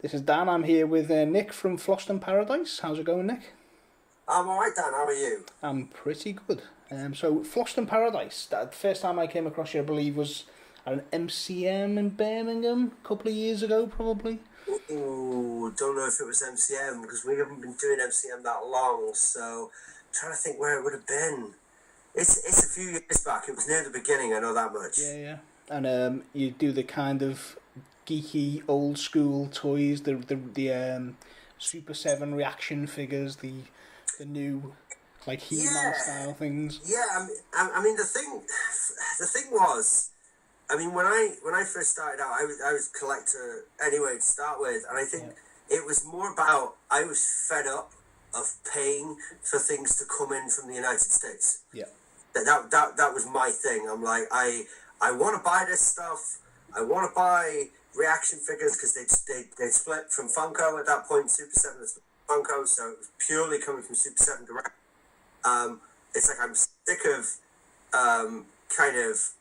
This is Dan. I'm here with Nick from Fhloston Paradise. How's it going, Nick? I'm alright, Dan. How are you? I'm pretty good. So, Fhloston Paradise. The first time I came across you, I believe, was at an MCM in Birmingham a couple of years ago, probably. Ooh, don't know if it was MCM because we haven't been doing MCM that long. So, I'm trying to think where it would have been. It's a few years back. It was near the beginning. I know that much. Yeah. And you do the kind of geeky old school toys, the Super 7 reaction figures, the new like He-Man style things. Yeah, I mean the thing was, I mean when I first started out, I was a collector anyway to start with, and I think it was more about I was fed up of paying for things to come in from the United States. Yeah, that was my thing. I'm like I want to buy this stuff. I want to buy reaction figures because they'd split from Funko at that point. Super 7 is Funko, so it was purely coming from Super 7 direct. It's like I'm sick of kind of,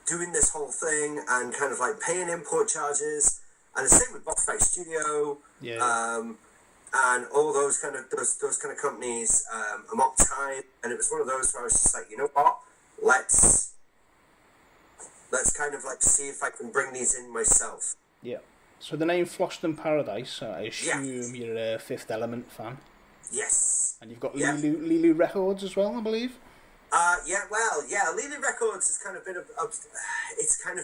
doing this whole thing and kind of like paying import charges. And the same with Box Fight Studio, and all those kind of companies, Amok Time. And it was one of those where I was just like, you know what, let's kind of like see if I can bring these in myself. Yeah. So the name Fhloston Paradise, I assume you're a Fifth Element fan. Yes. And you've got Lulu Records as well, I believe. Lulu Records has kind of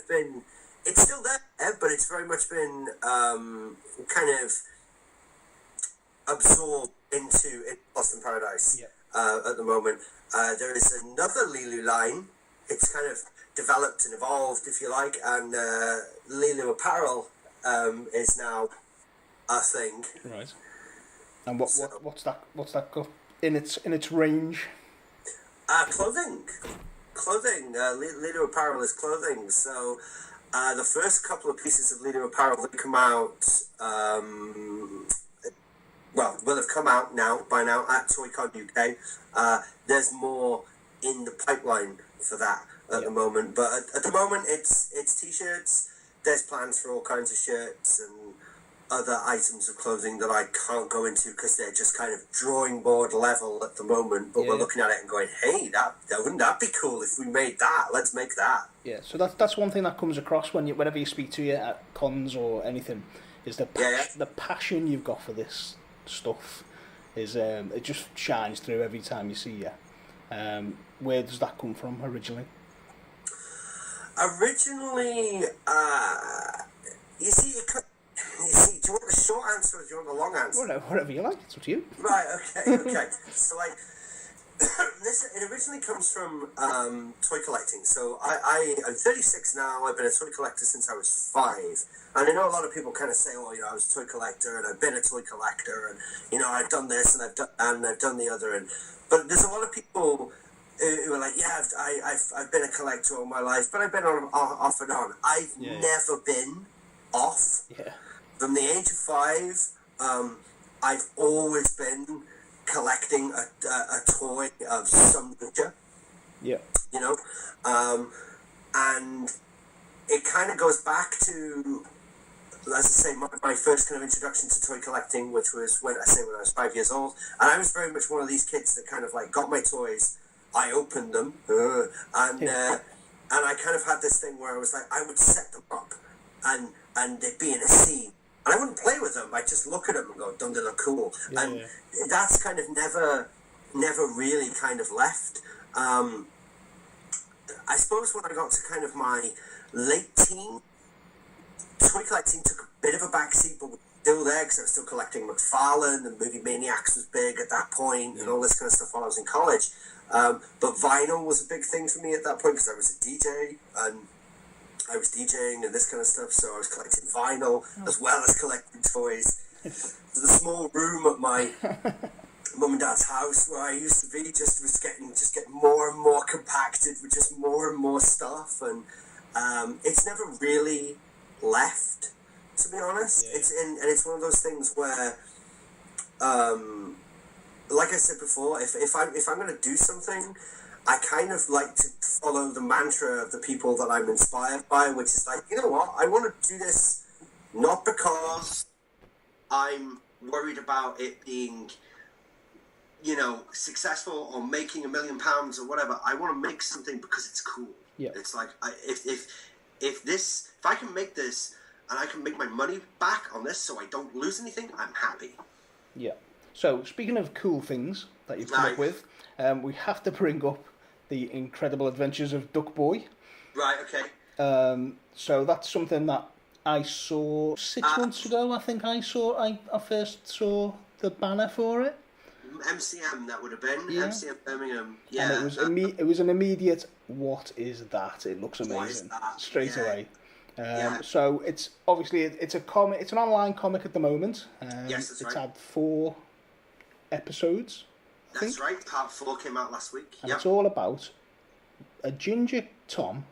been it's still there, but it's very much been kind of absorbed into Fhloston Paradise at the moment. There is another Lulu line. It's kind of developed and evolved, if you like, and Lulu Apparel is now a thing. Right. And what's that got in its range? Clothing. Lulu Apparel is clothing. So the first couple of pieces of Lulu Apparel that come out, will have come out by now at Toycon UK. There's more in the pipeline for that at the moment, but at the moment it's t-shirts. There's plans for all kinds of shirts and other items of clothing that I can't go into because they're just kind of drawing board level at the moment, but we're looking at it and going, hey, that wouldn't that be cool if we made that? Let's make that. Yeah, so that's one thing that comes across whenever you speak to you at cons or anything, is the passion you've got for this stuff is it just shines through every time you see you. Where does that come from originally? Originally, you see, do you want the short answer or do you want the long answer? Whatever you like, it's up to you. Right, okay. So, like, it originally comes from toy collecting. So, I'm 36 now. I've been a toy collector since I was 5. And I know a lot of people kind of say, oh, I was a toy collector and I've been a toy collector and, I've done this and I've done the other. But there's a lot of people who are like, I've been a collector all my life, but I've been off and on. I've never been off. Yeah. From the age of 5, I've always been collecting a toy of some nature. Yeah. And it kind of goes back to, as I say, my first kind of introduction to toy collecting, which was when I was 5 years old, and I was very much one of these kids that kind of like got my toys, I opened them, and I kind of had this thing where I was like, I would set them up, and they'd be in a scene. And I wouldn't play with them. I'd just look at them and go, "Don't they look cool?" That's kind of never really kind of left. I suppose when I got to kind of my late teen, toy collecting took a bit of a backseat, but was still there because I was still collecting McFarlane and Movie Maniacs was big at that point and all this kind of stuff while I was in college. But vinyl was a big thing for me at that point because I was a DJ and I was DJing and this kind of stuff, so I was collecting vinyl as well as collecting toys. So the small room at my mum and dad's house where I used to be was getting more and more compacted with just more and more stuff, and it's never really left, to be honest. It's one of those things where, like I said before, if I'm going to do something, I kind of like to follow the mantra of the people that I'm inspired by, which is like, you know what, I want to do this Not because I'm worried about it being, successful or making £1 million or whatever. I want to make something because it's cool. Yeah. It's like, if I can make this and I can make my money back on this so I don't lose anything, I'm happy. Yeah. So, speaking of cool things that you've come up with, we have to bring up the Incredible Adventures of Duckboy. Right, okay. So that's something that I saw 6 months ago. I think I first saw the banner for it. MCM, that would have been. Yeah. MCM Birmingham. Yeah. And it was an immediate, what is that? It looks amazing. What is that? Straight away. Yeah. So it's obviously it's a comic. It's an online comic at the moment. Yes, that's right. It's had 4 episodes. That's right. Part 4 came out last week. And it's all about a ginger Tom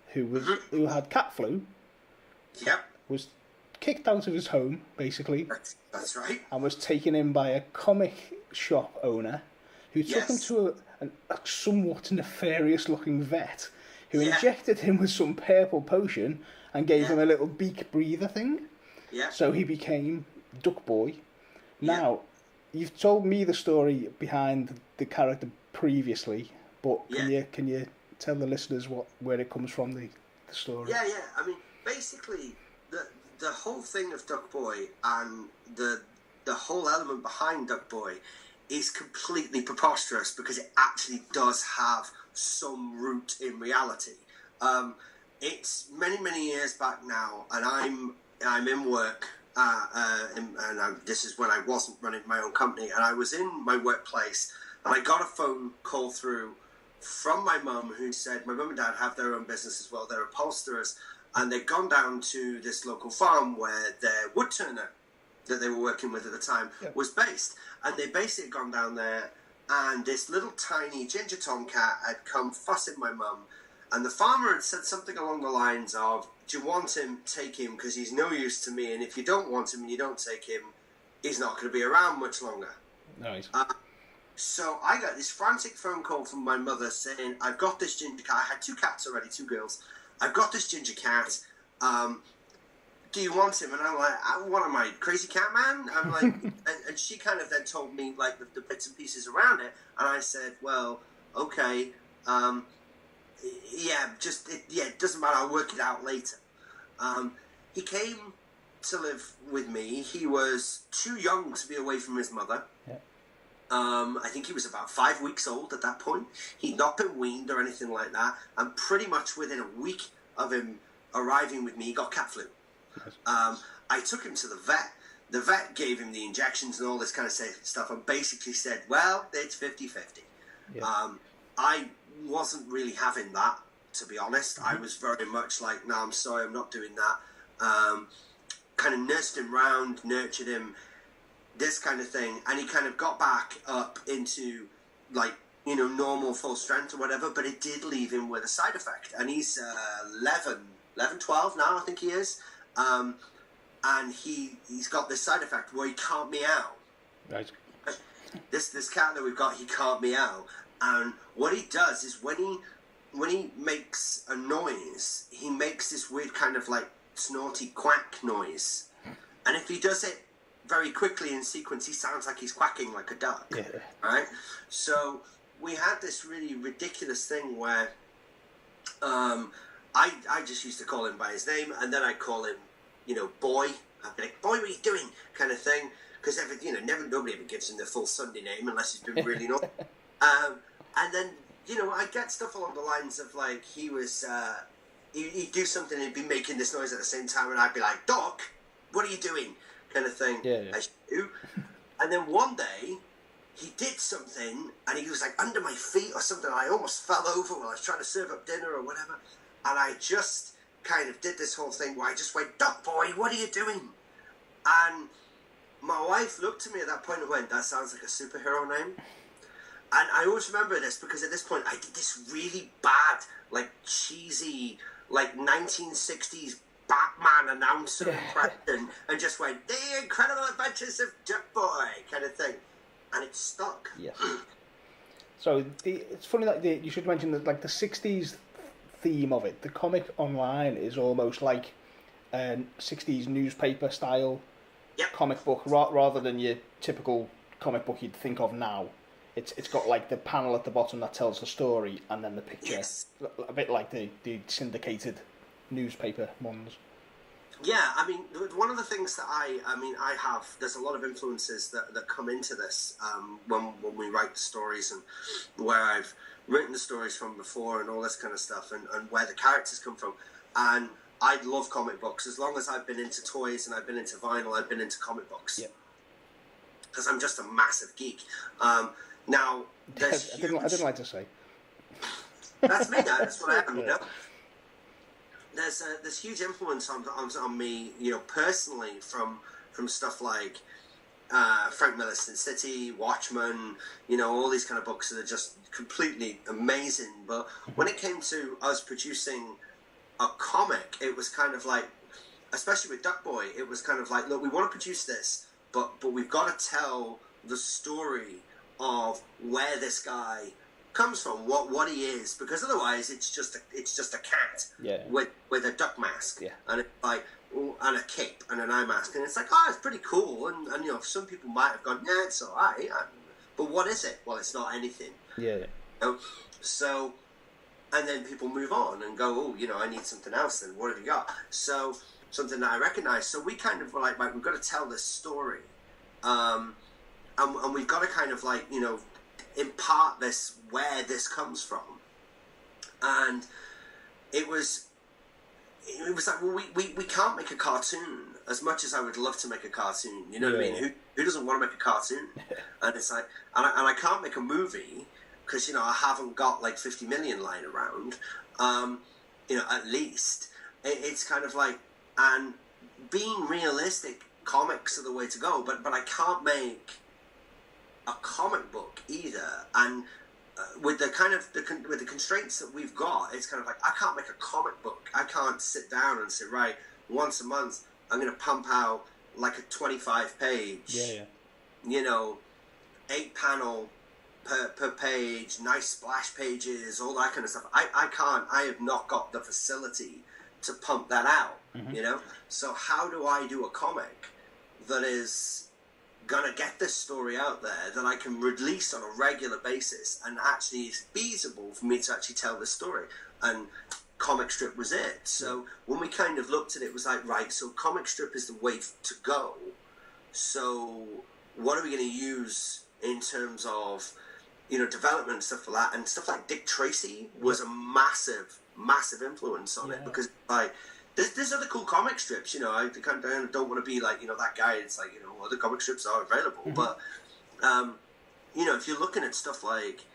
who had cat flu. Yep. Was kicked out of his home, basically. That's right. And was taken in by a comic shop owner who took him to a somewhat nefarious looking vet who injected him with some purple potion and gave him a little beak breather thing. Yeah. So he became Duckboy. Now, you've told me the story behind the character previously, but can you tell the listeners where it comes from, the story? Yeah. I mean, basically, the whole thing of Duckboy and the whole element behind Duckboy is completely preposterous because it actually does have some root in reality. It's many years back now, and I'm in work, this is when I wasn't running my own company, and I was in my workplace, and I got a phone call through from my mum who said my mum and dad have their own business as well. They're upholsterers, and they'd gone down to this local farm where their wood turner that they were working with at the time was based, and they basically gone down there, and this little tiny ginger tomcat had come fussing my mum, and the farmer had said something along the lines of, do you want him, take him, because he's no use to me, and if you don't want him and you don't take him, he's not going to be around much longer. Nice. So I got this frantic phone call from my mother saying, I've got this ginger cat. I had 2 cats already, 2 girls. I've got this ginger cat. Do you want him? And I'm like, what am I, crazy cat man? I'm like, and she kind of then told me like the bits and pieces around it. And I said, well, okay, it doesn't matter. I'll work it out later. He came to live with me. He was too young to be away from his mother. Yeah. I think he was about 5 weeks old at that point. He'd not been weaned or anything like that. And pretty much within a week of him arriving with me, he got cat flu. I took him to the vet. The vet gave him the injections and all this kind of stuff and basically said, well, it's 50-50. Yeah. I wasn't really having that, to be honest. I was very much like, no, I'm sorry, I'm not doing that. Kind of nursed him round, nurtured him, this kind of thing. And he kind of got back up into, like, normal full strength or whatever, but it did leave him with a side effect. And he's 12 now, I think he is. And he's got this side effect where he can't meow. Right. This cat that we've got, he can't meow. And what he does is when he makes a noise, he makes this weird kind of like snorty quack noise. And if he does it very quickly in sequence, he sounds like he's quacking like a duck. Yeah. Right? So we had this really ridiculous thing where I just used to call him by his name, and then I'd call him, Boy. I'd be like, Boy, what are you doing? Kind of thing. Because nobody ever gives him their full Sunday name unless he's been really naughty. And then, I'd get stuff along the lines of, like, he was, he'd do something and he'd be making this noise at the same time, and I'd be like, Doc, what are you doing? Kind of thing. Yeah. As you do. And then one day, he did something, and he was, like, under my feet or something, and I almost fell over while I was trying to serve up dinner or whatever. And I just kind of did this whole thing where I just went, Duckboy, what are you doing? And my wife looked at me at that point and went, that sounds like a superhero name. And I always remember this because at this point I did this really bad, like cheesy, like 1960s Batman announcer impression and just went, The Incredible Adventures of Duckboy kind of thing. And it stuck. Yes. So it's funny that you should mention that, like, the 60s theme of it. The comic online is almost like 60s newspaper style Yep. comic book, rather than your typical comic book you'd think of now. It's got like the panel at the bottom that tells the story, and then the picture, Yes. a bit like the syndicated newspaper ones. Yeah, I mean, one of the things that I have, there's a lot of influences that come into this when we write the stories, and where I've written the stories from before and all this kind of stuff, and where the characters come from. And I love comic books. As long as I've been into toys and I've been into vinyl, I've been into comic books. Yeah. Because I'm just a massive geek. Now, there's I didn't like to say. That's me. That's what I am. You know. There's huge influence on me, you know, personally from stuff like Frank Miller's Sin City, Watchmen, you know, all these kind of books that are just completely amazing. But when it came to us producing a comic, it was kind of like, especially with Duckboy, it was kind of like, look, we want to produce this, but we've got to tell the story of where this guy comes from, what he is, because otherwise it's just a cat with a duck mask and and a cape and an eye mask, and it's like, oh, it's pretty cool, and you know, some people might have gone, yeah, it's alright, but what is it? Well, it's not anything. You know? So, and then people move on and go, oh, you know, I need something else. Then what have you got? So something that I recognize. So we kind of were like, right, we've got to tell this story, and we've got to kind of like, you know, impart this, where this comes from. And it was like, well, we can't make a cartoon, as much as I would love to make a cartoon, you know what I mean? Who doesn't want to make a cartoon? And it's like, and I can't make a movie because, you know, I haven't got like 50 million lying around, you know, at least. It's kind of like, and being realistic, comics are the way to go, but I can't make a comic book either. And with the kind of with the constraints that we've got, it's kind of like, I can't make a comic book. I can't sit down and say, right, once a month I'm going to pump out like a 25 page, you know, 8 panel per page, nice splash pages, all that kind of stuff. I can't. I have not got the facility to pump that out. You know. So how do I do a comic that is gonna get this story out there that I can release on a regular basis, and actually is feasible for me to actually tell this story? And comic strip was it. So when we kind of looked at it, it was like, right, so comic strip is the way to go. So what are we going to use in terms of, you know, development and stuff like that? And stuff like Dick Tracy was a massive influence on it, because like there's other cool comic strips, you know. I kind of don't want to be like, you know, that guy. It's like, you know, other comic strips are available, but you know, if you're looking at stuff like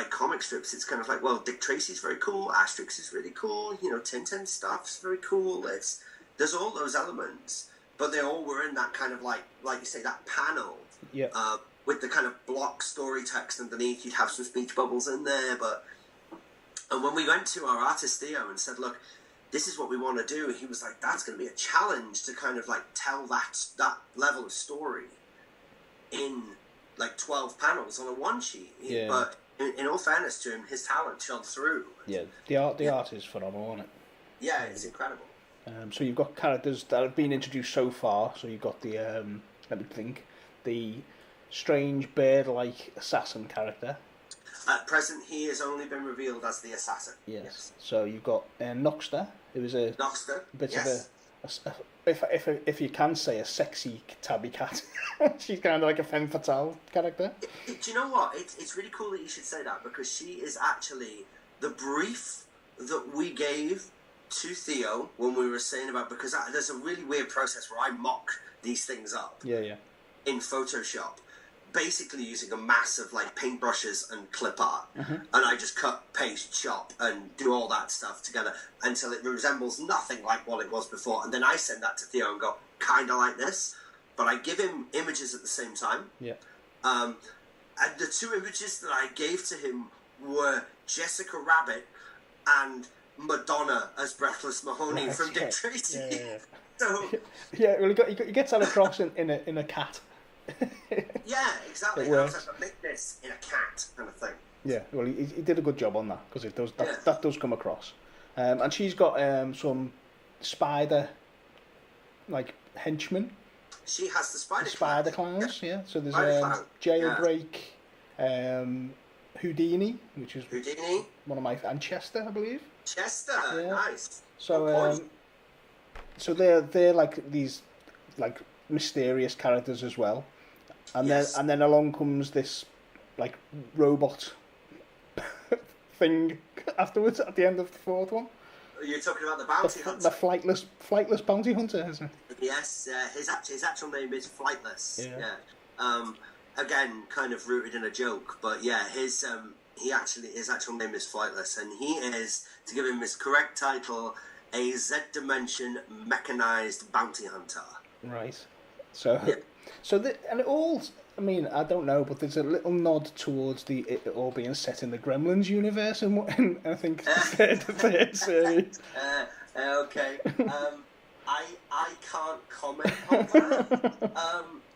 comic strips, it's kind of like, well, Dick Tracy's very cool, Asterix is really cool, you know, Tintin stuff's very cool. There's all those elements, but they all were in that kind of like you say, that panel, with the kind of block story text underneath. You'd have some speech bubbles in there, and when we went to our artist Theo and said, look, this is what we want to do, he was like, that's going to be a challenge to kind of like tell that level of story in like 12 panels on a one sheet. But in all fairness to him, his talent shone through. The art is phenomenal, isn't it? Yeah, it's incredible. So you've got characters that have been introduced so far. So you've got the let me think, the strange bird-like assassin character. At present, he has only been revealed as the assassin. Yes. So you've got Noxter, who is a bit of a if you can say, a sexy tabby cat. She's kind of like a femme fatale character. Do you know what? It's really cool that you should say that, because she is actually the brief that we gave to Theo when we were saying about, because there's a really weird process where I mock these things up. In Photoshop, basically using a mass of like paintbrushes and clip art, and I just cut, paste, chop, and do all that stuff together until it resembles nothing like what it was before, and then I send that to Theo and go, kind of like this, but I give him images at the same time. And the 2 images that I gave to him were Jessica Rabbit and Madonna as Breathless Mahoney from Dick Tracy. So well, he gets that across in a cat. Exactly. I was like, make this in a cat kind of thing. Well, he did a good job on that, because it does that does come across. And she's got some spider like henchmen. She has the spider clowns. Yeah. So there's Jailbreak, Houdini, which is one of my, and Chester, I believe. Chester, nice. So so they're like these like mysterious characters as well, and then along comes this like robot thing afterwards at the end of the fourth one. You're talking about the bounty hunter. The flightless bounty hunter, isn't it? Yes, his actual name is Flightless. Yeah. Again, kind of rooted in a joke, but yeah, his actual name is Flightless, and he is, to give him his correct title, a Z-dimension mechanized bounty hunter. Right. So, and it all. I mean, I don't know, but there's a little nod towards it all being set in the Gremlins universe, and I think the third series. Okay. I can't comment on that.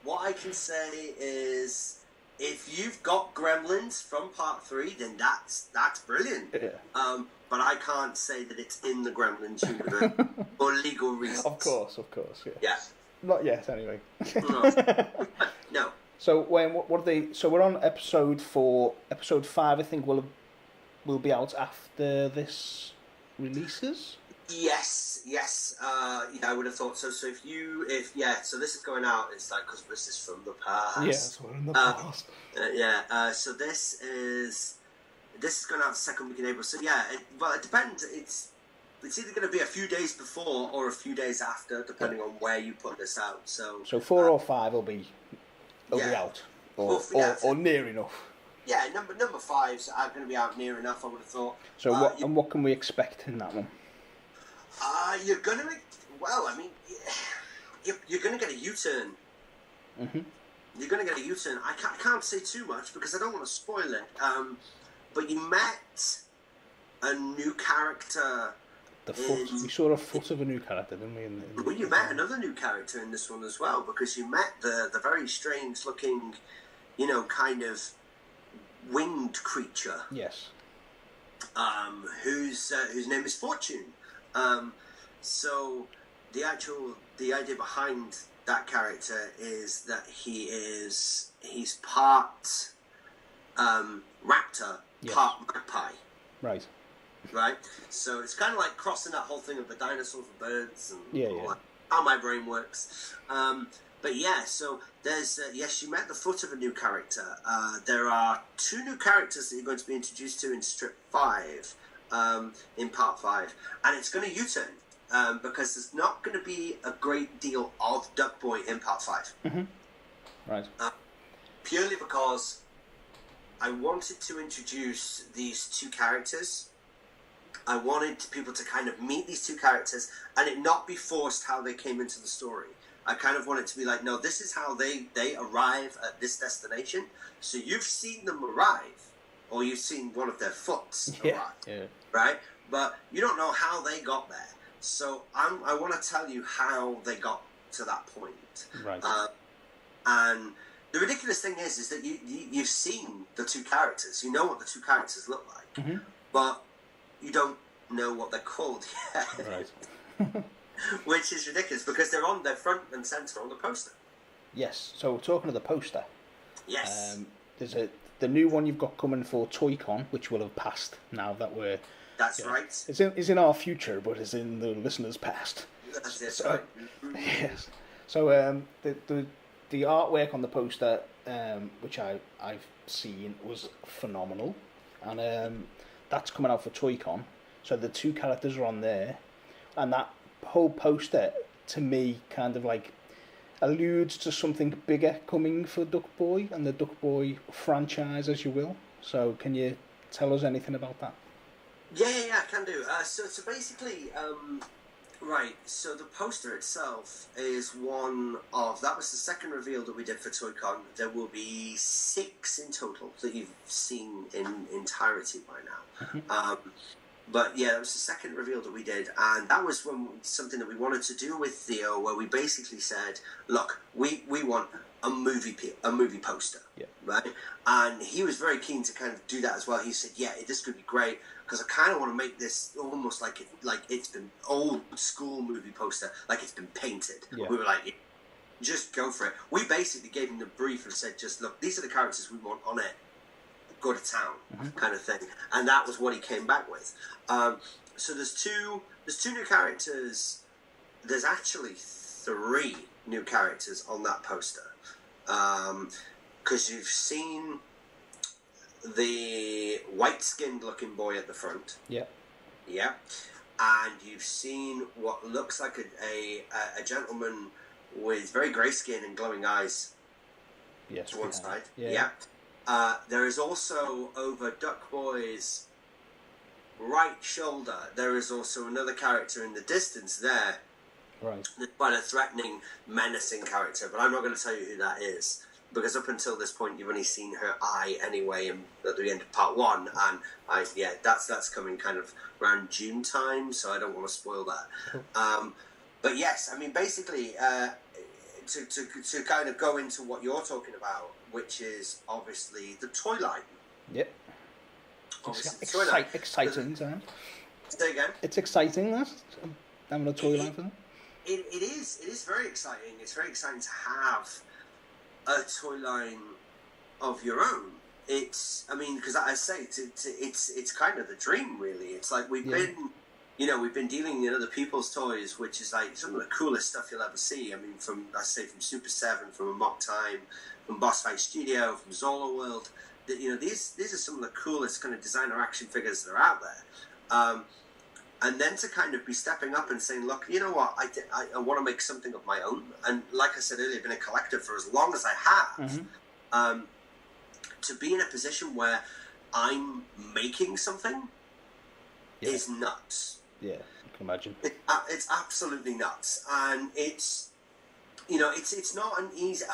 What I can say is, if you've got Gremlins from Part 3, then that's brilliant. Yeah. But I can't say that it's in the Gremlins universe for legal reasons. Of course, yeah. Yeah. Not yet, anyway. No. So what are they? So we're on episode 4. Episode 5, I think, will be out after this releases. Yes. I would have thought so. So so this is going out. It's like, because this is from the past. Yes, we're in the past. So this is going out the second week in April. So yeah, it depends. It's either going to be a few days before or a few days after, depending on where you put this out. So 4 or 5 will be out, or near enough. Yeah, number 5s are going to be out near enough, I would have thought. So what can we expect in that one? You're going to, you're going to get a U-turn. Mm-hmm. You're going to get a U-turn. I can't say too much because I don't want to spoil it. But you met a new character. We saw a foot of a new character, didn't we? You met another new character in this one as well, because you met the very strange looking, kind of winged creature. Yes. Whose name is Fortune. So the idea behind that character is that he's part raptor, part magpie. Right. Right? So it's kind of like crossing that whole thing of the dinosaurs and birds and all that, how my brain works. But yeah, so there's, you met the foot of a new character. There are 2 new characters that you're going to be introduced to in Strip 5, in Part 5. And it's going to U-turn, because there's not going to be a great deal of Duckboy in Part 5. Mm-hmm. Right. Purely because I wanted to introduce these 2 characters. I wanted people to kind of meet these 2 characters and it not be forced how they came into the story. I kind of want it to be like, no, this is how they arrive at this destination. So you've seen them arrive, or you've seen one of their foots arrive, right? But you don't know how they got there. So I want to tell you how they got to that point. Right. And the ridiculous thing is that you've seen the 2 characters. You know what the 2 characters look like, mm-hmm. but you don't know what they're called yet. Right. Which is ridiculous because they're front and centre on the poster. Yes. So talking of the poster. Yes. There's the new one you've got coming for ToyCon, which will have passed now that we're. That's right. It's in our future, but it's in the listeners' past. That's right. Yes. So the artwork on the poster, which I've seen, was phenomenal, and that's coming out for ToyCon. So the 2 characters are on there, and that whole poster, to me, kind of like alludes to something bigger coming for Duckboy and the Duckboy franchise, as you will. So can you tell us anything about that? Yeah, I can do. So basically, right, so the poster itself is one of, that was the second reveal that we did for ToyCon. There will be 6 in total that you've seen in entirety by now. Mm-hmm. But yeah, that was the second reveal that we did, and that was something that we wanted to do with Theo, where we basically said, look, we want a movie poster, right? And he was very keen to kind of do that as well. He said, yeah, this could be great. because I kind of want to make this almost like it's been old school movie poster, like it's been painted. Yeah. We were like, just go for it. We basically gave him the brief and said, just look, these are the characters we want on it. Go to town, kind of thing. And that was what he came back with. So there's two new characters. There's actually 3 new characters on that poster. Because you've seen the white-skinned looking boy at the front. Yeah. Yeah. And you've seen what looks like a gentleman with very grey skin and glowing eyes. Yes. To one side. Yeah. There is also over Duckboy's right shoulder, there is also another character in the distance there. Right. Quite a threatening, menacing character, but I'm not going to tell you who that is, because up until this point you've only seen her eye anyway at the end of part 1, and that's coming kind of around June time, so I don't want to spoil that. But yes, I mean, basically, to kind of go into what you're talking about, which is obviously the toy line. Yep. Exciting, Sam. Say again? It's exciting, that. Having a toy line for them. It is very exciting. It's very exciting to have a toy line of your own. It's, I mean, because I say, it's kind of the dream, really. It's like we've been dealing in other people's toys, which is like some of the coolest stuff you'll ever see. I mean, from Super 7, from Amok Time, from Boss Fight Studio, from Zola World. These are some of the coolest kind of designer action figures that are out there. And then to kind of be stepping up and saying, look, you know what, I want to make something of my own. And like I said earlier, I've been a collector for as long as I have. To be in a position where I'm making something is nuts. Yeah, I can imagine. It's absolutely nuts. And it's not an easy...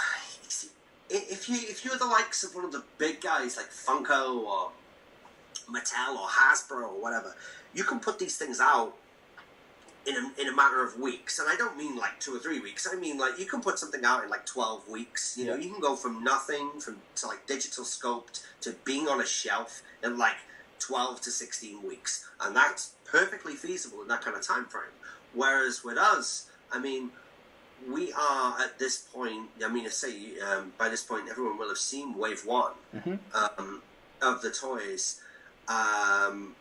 If you're the likes of one of the big guys like Funko or Mattel or Hasbro or whatever, you can put these things out in a matter of weeks. And I don't mean like 2 or 3 weeks. I mean like you can put something out in like 12 weeks. You know, you can go from nothing to like digital sculpt to being on a shelf in like 12 to 16 weeks. And that's perfectly feasible in that kind of time frame. Whereas with us, I mean, we are at this point, I mean, by this point, everyone will have seen Wave 1 of the toys. And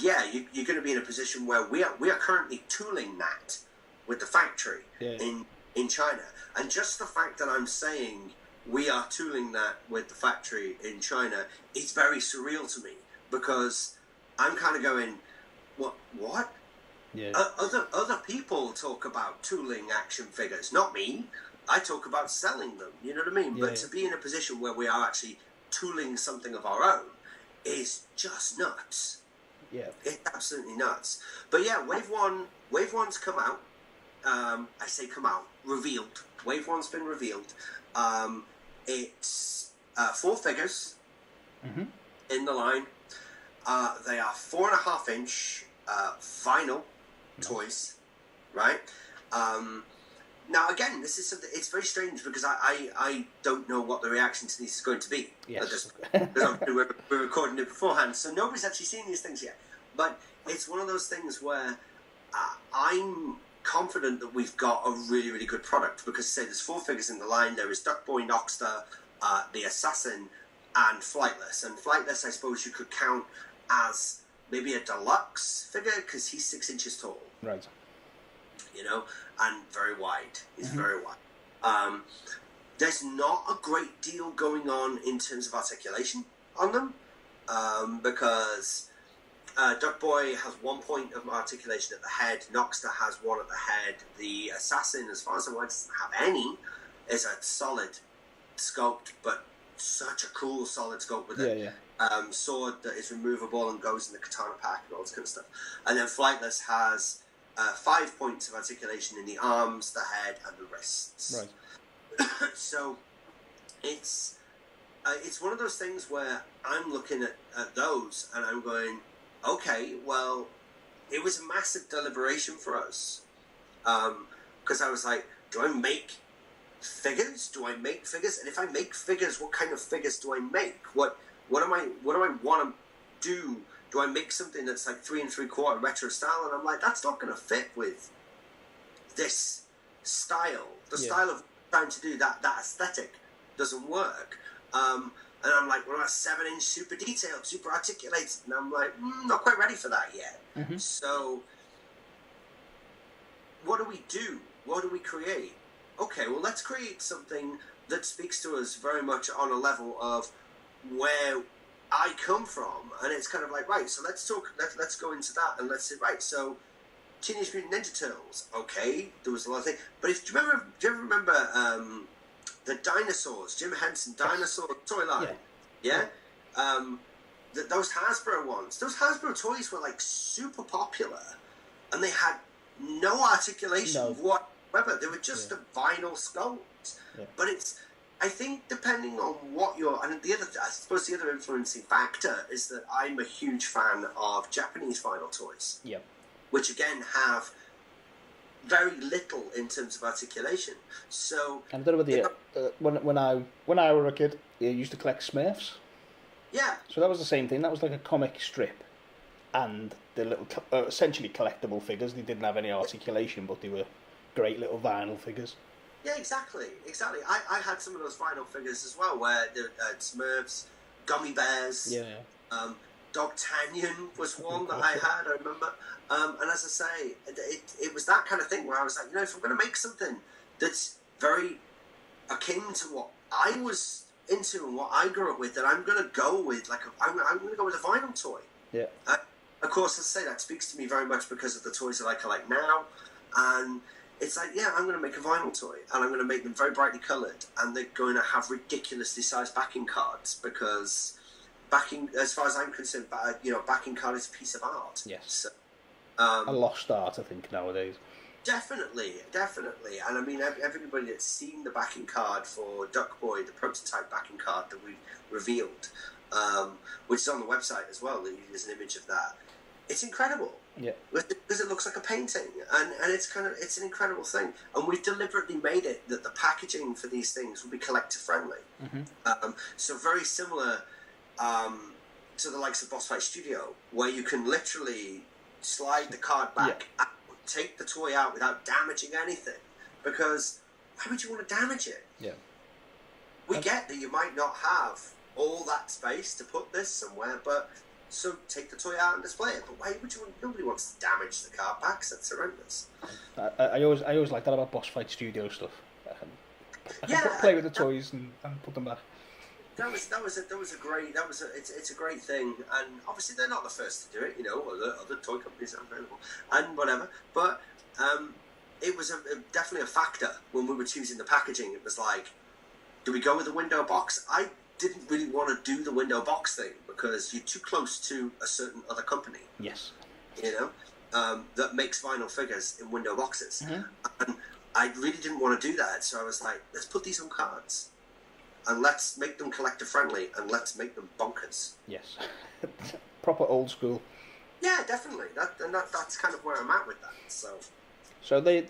yeah, you're going to be in a position where we are currently tooling that with the factory in China. And just the fact that I'm saying we are tooling that with the factory in China is very surreal to me, because I'm kind of going, what? Yeah. Other people talk about tooling action figures, not me. I talk about selling them, you know what I mean? But to be in a position where we are actually tooling something of our own is just nuts. Yeah. It's absolutely nuts. But yeah, Wave 1's come out. I say come out, revealed. Wave 1's been revealed. It's 4 figures in the line. They are 4.5 inch vinyl toys, right? Now again, this is something, it's very strange because I don't know what the reaction to these is going to be. Yes. We're recording it beforehand, so nobody's actually seen these things yet. But it's one of those things where I'm confident that we've got a really, really good product, because say there's 4 figures in the line. There is Duckboy, Noxter, the Assassin, and Flightless. And Flightless, I suppose you could count as maybe a deluxe figure, because he's 6 inches tall. Right. You know, and very wide. He's very wide. There's not a great deal going on in terms of articulation on them, because Duckboy has 1 point of articulation at the head. Noxter has 1 at the head. The Assassin, as far as I'm aware, doesn't have any. Is a solid sculpt, but such a cool solid sculpt with a sword that is removable and goes in the katana pack and all this kind of stuff. And then Flightless has 5 points of articulation in the arms, the head, and the wrists. Right. So it's one of those things where I'm looking at those and I'm going, okay, well, it was a massive deliberation for us, because I was like, do I make figures? Do I make figures? And if I make figures, what kind of figures do I make? What do I want to do I make something that's like 3 3/4 retro style? And I'm like, that's not going to fit with this style. The style of trying to do that aesthetic doesn't work. And I'm like, well, that's 7-inch, super detailed, super articulated. And I'm like, not quite ready for that yet. Mm-hmm. So what do we do? What do we create? Okay, well, let's create something that speaks to us very much on a level of where I come from. And it's kind of like, right, so let's go into that and let's say, right, so Teenage Mutant Ninja Turtles, okay, there was a lot of things. But do you ever remember the dinosaurs, Jim Henson dinosaur toy line? Yeah? Those Hasbro ones, those Hasbro toys were like super popular, and they had no articulation of whatsoever. They were just a vinyl sculpt. Yeah. But I think depending on what I suppose the other influencing factor is that I'm a huge fan of Japanese vinyl toys. Yeah. Which again have very little in terms of articulation. So I don't know whether when I were a kid, I used to collect Smurfs. Yeah. So that was the same thing. That was like a comic strip, and the little essentially collectible figures. They didn't have any articulation, but they were great little vinyl figures. Yeah, exactly. I had some of those vinyl figures as well, where there Smurfs, Gummy Bears. Yeah. Dogtanian was one that I had, I remember. And as I say, it was that kind of thing where I was like, if I'm going to make something that's very akin to what I was into and what I grew up with, that I'm going to go with, I'm going to go with a vinyl toy. Yeah. Of course, as I say, that speaks to me very much because of the toys that I collect now. And it's like, I'm going to make a vinyl toy, and I'm going to make them very brightly coloured, and they're going to have ridiculously sized backing cards, because backing, as far as I'm concerned, backing card is a piece of art. Yes. So, a lost art, I think, nowadays. Definitely. And I mean, everybody that's seen the backing card for Duckboy, the prototype backing card that we revealed, which is on the website as well, there's an image of that. It's incredible. Yeah. Because it looks like a painting, and it's an incredible thing. And we've deliberately made it that the packaging for these things will be collector friendly. Mm-hmm. So very similar to the likes of Boss Fight Studio, where you can literally slide the card back, and take the toy out without damaging anything. Because why would you want to damage it? Yeah. We get that you might not have all that space to put this somewhere, but so take the toy out and display it. But why would you? Nobody wants to damage the card backs. That's horrendous. I always like that about Boss Fight Studio stuff. I can play with the toys and put them back. It's a great thing, and obviously they're not the first to do it. Other toy companies are available and whatever. But it was definitely a factor when we were choosing the packaging. It was like, do we go with the window box? I didn't really want to do the window box thing because you're too close to a certain other company. Yes. That makes vinyl figures in window boxes. Mm-hmm. And I really didn't want to do that, so I was like, let's put these on cards. And let's make them collector friendly, and let's make them bonkers. Yes. Proper old school. Yeah, definitely. That's kind of where I'm at with that. So they're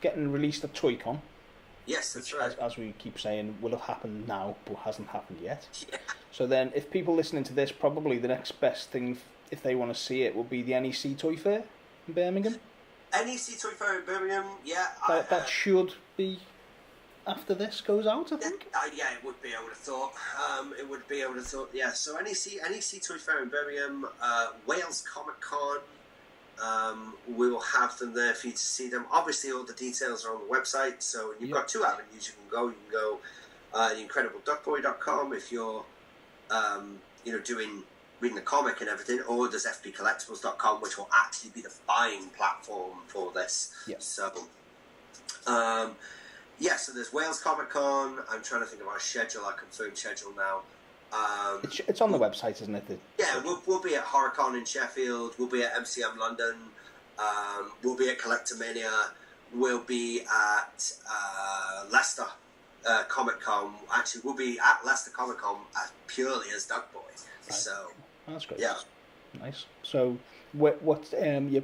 getting released at ToyCon. Yes, that's which, right. as we keep saying, will have happened now, but hasn't happened yet. Yeah. So then, if people listening to this, probably the next best thing, if they want to see it, will be the NEC Toy Fair in Birmingham. NEC Toy Fair in Birmingham, yeah. That should be after this goes out, I think. Yeah, it would be. I would have thought. It would be. I would have thought. Yeah. So NEC Toy Fair in Birmingham, Wales Comic Con. We will have them there for you to see them. Obviously, all the details are on the website. So you've got two avenues you can go. You can go incredibleduckboy.com if you're, reading the comic and everything, or there's fbcollectibles.com, which will actually be the buying platform for this. Yeah. So, so there's Wales Comic Con. I'm trying to think of our schedule, our confirmed schedule now. It's on the website, isn't it? We'll be at HorrorCon in Sheffield. We'll be at MCM London. We'll be at Collectomania. We'll be at Leicester Comic Con. Actually, we'll be at Leicester Comic Con purely as Duckboy. Right. So that's great. Yeah, nice. So, what's your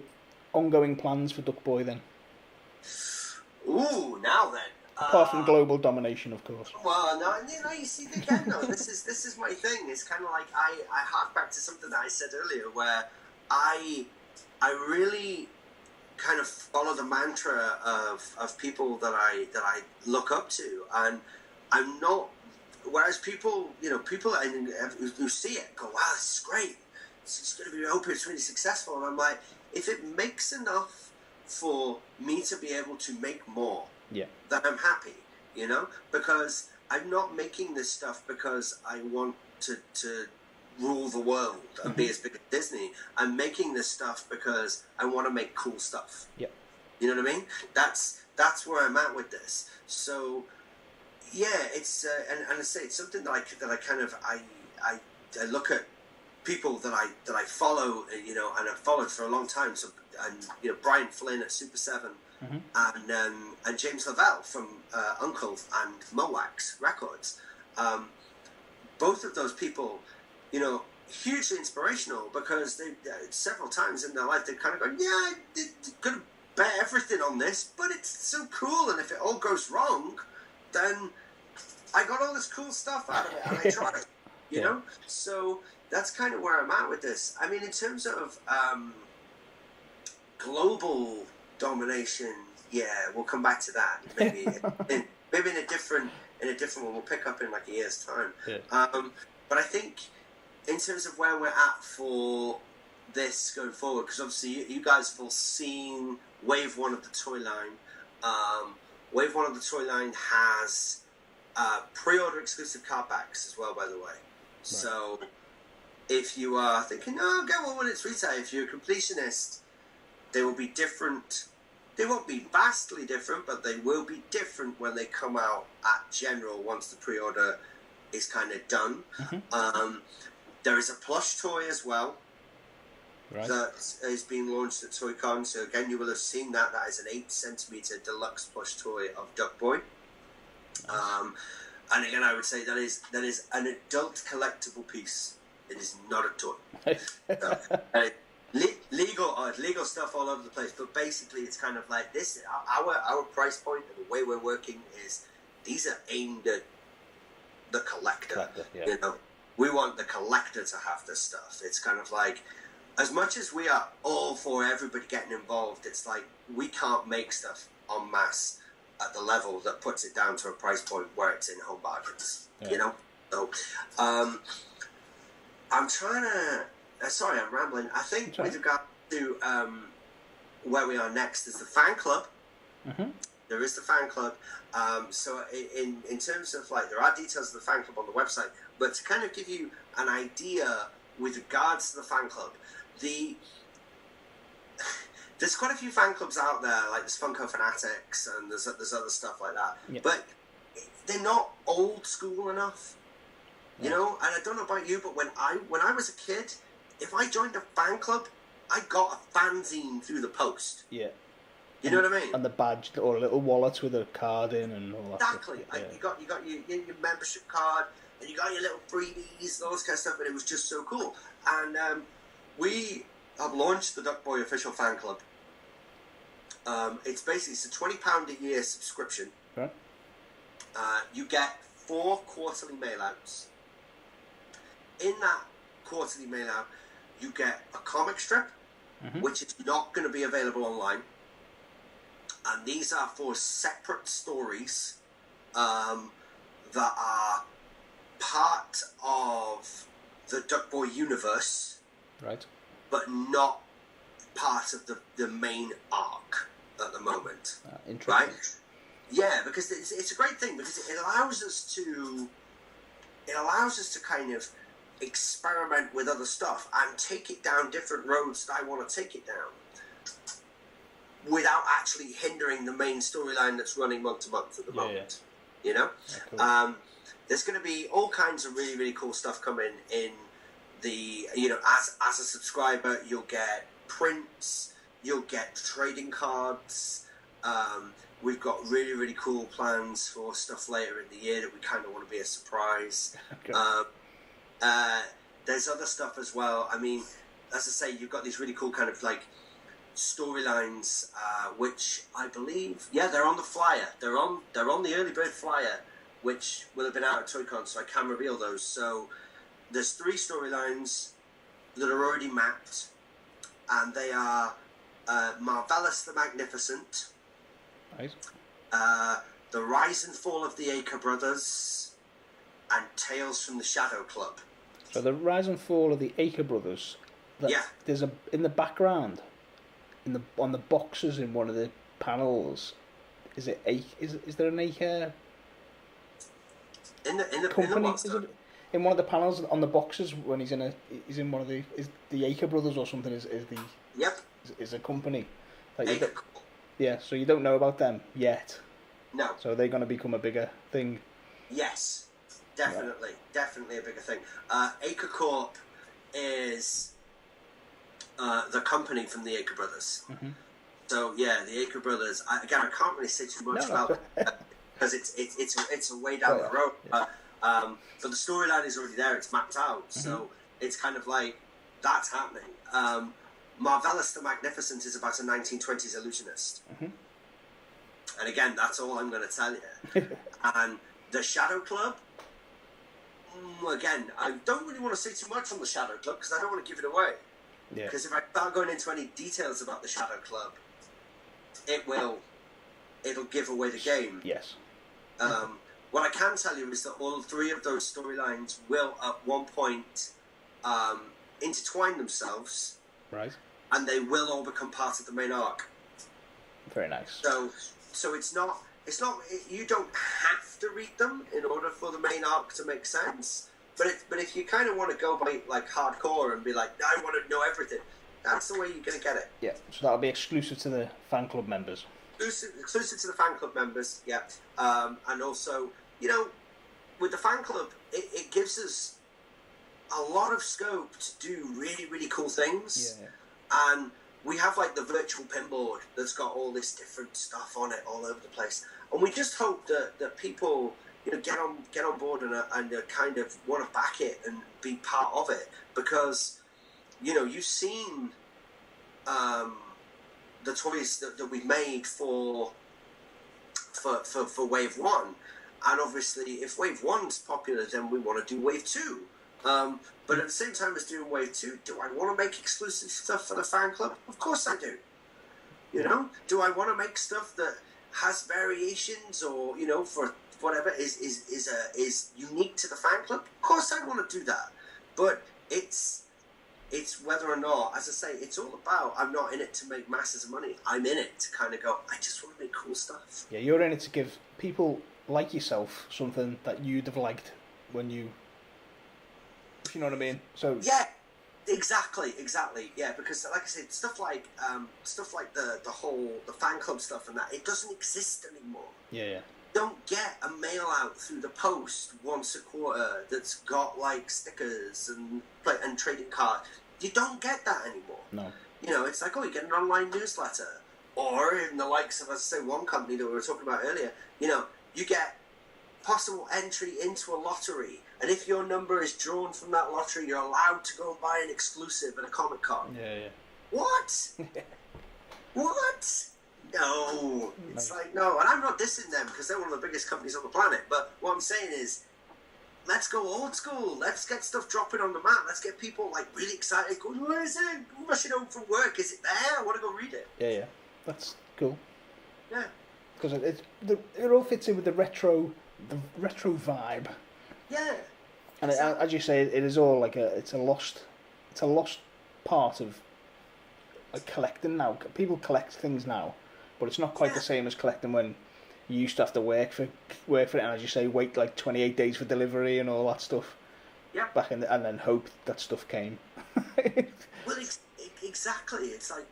ongoing plans for Duckboy then? Ooh, now then. Apart from global domination, of course. Well, no, you see, again, though, this is my thing. It's kind of like I hark back to something that I said earlier, where I really kind of follow the mantra of people that I look up to, and I'm not. Whereas people who see it go, wow, this is great. It's going to be, I hope it's really successful. And I'm like, if it makes enough for me to be able to make more, then I'm happy, because I'm not making this stuff because I want to rule the world and be as big as Disney. I'm making this stuff because I want to make cool stuff. Yep. You know what I mean? That's where I'm at with this. So, yeah, it's and I say it's something that I kind of I look at people that I follow, and I've followed for a long time. So, and Brian Flynn at Super 7, and James Lavelle from Uncle and Mowax Records. Both of those people, hugely inspirational, because they several times in their life they kind of go, yeah, they're gonna bet everything on this, but it's so cool, and if it all goes wrong, then I got all this cool stuff out of it, and I tried it, you know? So that's kind of where I'm at with this. I mean, in terms of global domination, we'll come back to that. Maybe in a different one. We'll pick up in like a year's time. Yeah. But I think in terms of where we're at for this going forward, because obviously you guys have all seen Wave 1 of the toy line. Wave 1 of the toy line has pre-order exclusive card backs as well, by the way. Right. So if you are thinking, oh, get one when it's retail, if you're a completionist, they will be different. They won't be vastly different, but they will be different when they come out at General once the pre-order is kind of done. Mm-hmm. There is a plush toy as well. Right. That is being launched at ToyCon. So again, you will have seen that. That is an 8cm deluxe plush toy of Duckboy. And again, I would say that is an adult collectible piece. It is not a toy. So, legal stuff all over the place. But basically, it's kind of like this. Our price point and the way we're working is these are aimed at the collector. We want the collector to have this stuff. It's kind of like, as much as we are all for everybody getting involved, it's like we can't make stuff en masse at the level that puts it down to a price point where it's in home bargains. So I'm trying to sorry, I'm rambling. I think with regard to where we are next is the fan club. Mm-hmm. There is the fan club. So in terms of, like, there are details of the fan club on the website, but to kind of give you an idea with regards to the fan club, there's quite a few fan clubs out there, like there's Funko Fanatics and there's other stuff like that. Yep. But they're not old school enough, you know. And I don't know about you, but when I was a kid, if I joined a fan club, I got a fanzine through the post. Yeah. You know what I mean? And the badge or a little wallet with a card in and all that. Exactly. Stuff. Yeah. You got your membership card and you got your little freebies and all this kind of stuff, and it was just so cool. And we have launched the Duckboy official fan club. It's a £20 a year subscription. Okay. You get 4 quarterly mailouts. In that quarterly mailout, you get a comic strip, which is not going to be available online. And these are 4 separate stories that are part of the Duckboy universe, right? But not part of the main arc at the moment, right? Yeah, because it's a great thing because it allows us to kind of experiment with other stuff and take it down different roads that I want to take it down, without actually hindering the main storyline that's running month to month at the moment. You know? Yeah, cool. There's going to be all kinds of really, really cool stuff coming in the, as a subscriber, you'll get prints, you'll get trading cards. We've got really, really cool plans for stuff later in the year that we kind of want to be a surprise. Okay. There's other stuff as well. I mean, as I say, you've got these really cool kind of like storylines, which I believe, they're on the flyer. They're on the early bird flyer, which will have been out at Toy-Con, so I can reveal those. So there's 3 storylines that are already mapped, and they are Marvelous the Magnificent, Right. The Rise and Fall of the Acre Brothers, and Tales from the Shadow Club. So the rise and fall of the Acre Brothers. There's in the background, on the boxes in one of the panels. Is it is there an Acre? In the company? Is it in one of the panels on the boxes when he's in one of the the Acre Brothers or something is the is a company. Like so you don't know about them yet. No. So they're going to become a bigger thing. Yes, definitely a bigger thing. Acre Corp is the company from the Acre Brothers. Mm-hmm. So the Acre Brothers. I can't really say too much about it because it's a way down the road. Yeah. But the storyline is already there. It's mapped out, so it's kind of like that's happening. Marvelous the Magnificent is about a 1920s illusionist. Mm-hmm. And again, that's all I'm going to tell you. And the Shadow Club, again, I don't really want to say too much on the Shadow Club because I don't want to give it away. Yeah. Because if I start going into any details about the Shadow Club, it'll give away the game. Yes. What I can tell you is that all 3 of those storylines will, at one point, intertwine themselves. Right. And they will all become part of the main arc. Very nice. So it's not you don't have to read them in order for the main arc to make sense. But if you kind of want to go by like hardcore and be like, I want to know everything, that's the way you're going to get it. Yeah. So that'll be exclusive to the fan club members. Exclusive to the fan club members. Yeah. And also, with the fan club, it gives us a lot of scope to do really, really cool things. Yeah. And we have like the virtual pinboard that's got all this different stuff on it all over the place. And we just hope that people, get on board and kind of want to back it and be part of it. Because, you've seen the toys that we've made for Wave 1. And obviously, if Wave 1's popular, then we want to do Wave 2. But at the same time as doing Wave 2, do I want to make exclusive stuff for the fan club? Of course I do. Do I want to make stuff that has variations or, for whatever is unique to the fan club? Of course I want to do that. But it's whether or not, as I say, it's all about, I'm not in it to make masses of money. I'm in it to kind of go, I just want to make cool stuff. Yeah, you're in it to give people like yourself something that you'd have liked when you... If you know what I mean. So yeah, exactly. Yeah, because like I said, stuff like the fan club stuff and that, it doesn't exist anymore. Yeah. Don't get a mail out through the post once a quarter that's got like stickers and trading cards. You don't get that anymore. No. It's like, you get an online newsletter, or in the likes of, as I say, one company that we were talking about earlier. You get possible entry into a lottery. And if your number is drawn from that lottery, you're allowed to go and buy an exclusive at a Comic-Con. Yeah. What? What? No. It's like, no. And I'm not dissing them because they're one of the biggest companies on the planet. But what I'm saying is, let's go old school. Let's get stuff dropping on the map. Let's get people like really excited. Going, where is it? I'm rushing home from work. Is it there? I want to go read it. Yeah. That's cool. Yeah. Because it all fits in with the retro vibe. Yeah. And as you say, it is all like it's a lost part of collecting now. People collect things now, but it's not quite the same as collecting when you used to have to work for it, and as you say, wait like 28 days for delivery and all that stuff. Yeah. And then hope that stuff came. Well, exactly. It's like,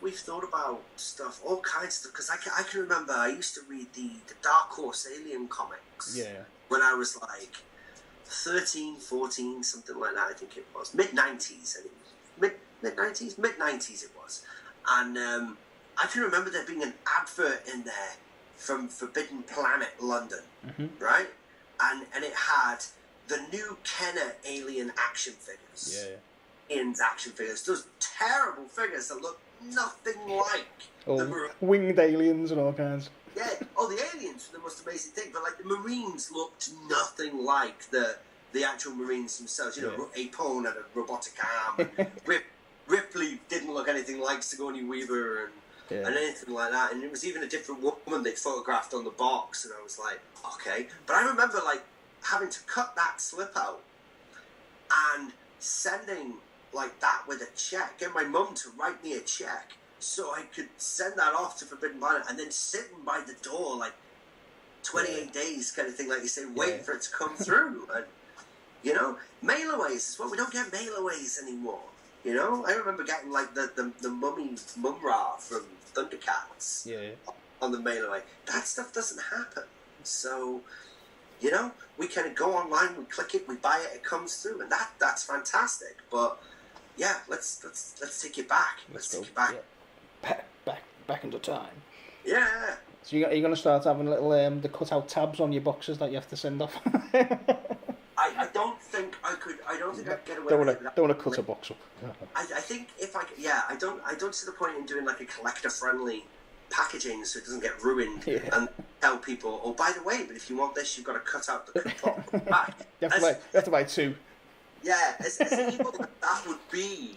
we've thought about stuff, all kinds of stuff, because I can remember I used to read the Dark Horse Alien comics. Yeah. When I was like 13, 14, something like that, I think it was. Mid-90s, Mid-90s it was. And I can remember there being an advert in there from Forbidden Planet London, right? And it had the new Kenner Alien action figures. Yeah. Aliens action figures. Those terrible figures that look nothing like the winged aliens and all kinds. Yeah, the aliens were the most amazing thing, but like the Marines looked nothing like the actual Marines themselves. Apone had a robotic arm, and Ripley didn't look anything like Sigourney Weaver, and anything like that. And it was even a different woman they photographed on the box, and I was like, okay. But I remember like having to cut that slip out and sending like that with a check, get my mum to write me a check so I could send that off to Forbidden Planet, and then sitting by the door like 28 days kind of thing, like you say, waiting for it to come through. And mailaways as well. We don't get mailaways anymore. I remember getting like the mummy Mumra from Thundercats on the mailaway. That stuff doesn't happen. So, we kind of go online, we click it, we buy it, it comes through, and that's fantastic. But yeah, let's take it back. Let's take it back. Yeah. Back into time. Yeah. So are you going to start having little the cut-out tabs on your boxes that you have to send off? I don't think I could. I don't think I'd get away with it. Don't want to cut a box up. I think if I don't see the point in doing like a collector-friendly packaging so it doesn't get ruined and tell people, oh, by the way, but if you want this, you've got to cut out the back. You have to buy two. Yeah, as evil as that would be,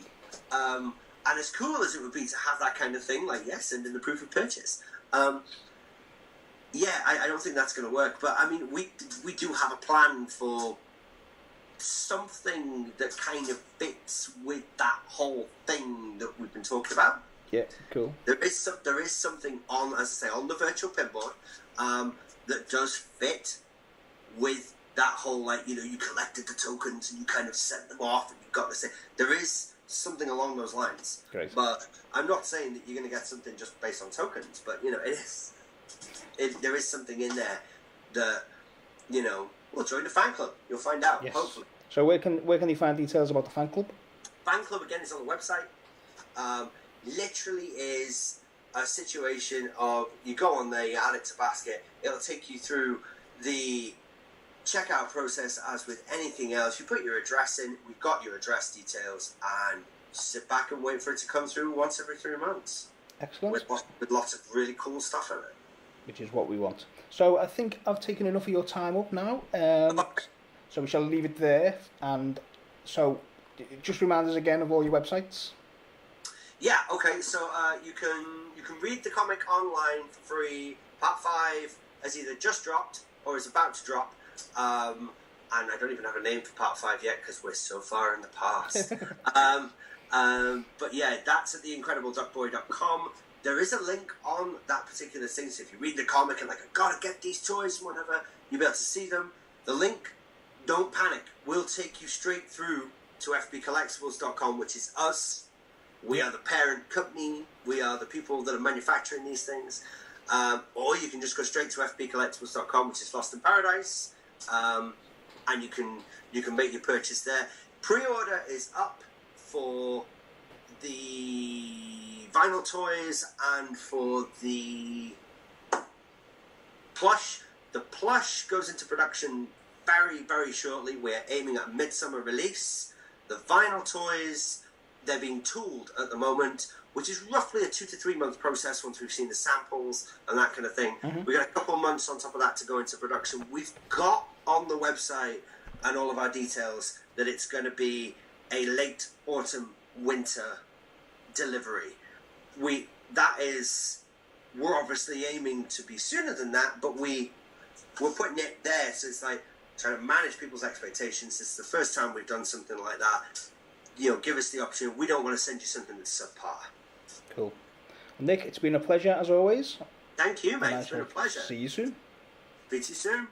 and as cool as it would be to have that kind of thing, like send in the proof of purchase. I don't think that's going to work. But I mean, we do have a plan for something that kind of fits with that whole thing that we've been talking about. Yeah, cool. There is something on, as I say, on the virtual pinboard that does fit with that whole, like, you collected the tokens and you kind of sent them off and you got to say, there is something along those lines. Great. But I'm not saying that you're going to get something just based on tokens, but, there is something in there that, we'll join the fan club. You'll find out, hopefully. So where can you find details about the fan club? Fan club, again, is on the website. Literally is a situation of you go on there, you add it to basket, it'll take you through the checkout process as with anything else. You put your address in, we've got your address details, and sit back and wait for it to come through once every 3 months. Excellent. With lots of really cool stuff in it. Which is what we want. So I think I've taken enough of your time up now. So we shall leave it there. And so just remind us again of all your websites. Yeah, okay, so you can read the comic online for free. Part 5 has either just dropped or is about to drop. And I don't even have a name for Part 5 yet because we're so far in the past. But yeah, that's at theincredibleduckboy.com. There is a link on that particular thing, so if you read the comic and like, I've got to get these toys and whatever, you'll be able to see them. The link, don't panic, will take you straight through to fbcollectibles.com, which is us. We are the parent company. We are the people that are manufacturing these things. Or you can just go straight to fbcollectibles.com, which is Fhloston Paradise, and you can make your purchase there. Pre-order is up for the vinyl toys and for the plush. The plush goes into production very, very shortly. We're aiming at a midsummer release. The vinyl toys, they're being tooled at the moment, which is roughly a 2 to 3 month process once we've seen the samples and that kind of thing. Mm-hmm. We've got a couple of months on top of that to go into production. We've got on the website and all of our details that it's going to be a late autumn, winter delivery. We're obviously aiming to be sooner than that, but we're putting it there, so it's like trying to manage people's expectations. This is the first time we've done something like that. Give us the option. We don't want to send you something that's subpar. Cool. Nick, it's been a pleasure as always. Thank you, mate. It's been a pleasure. See you soon. Speak to you soon.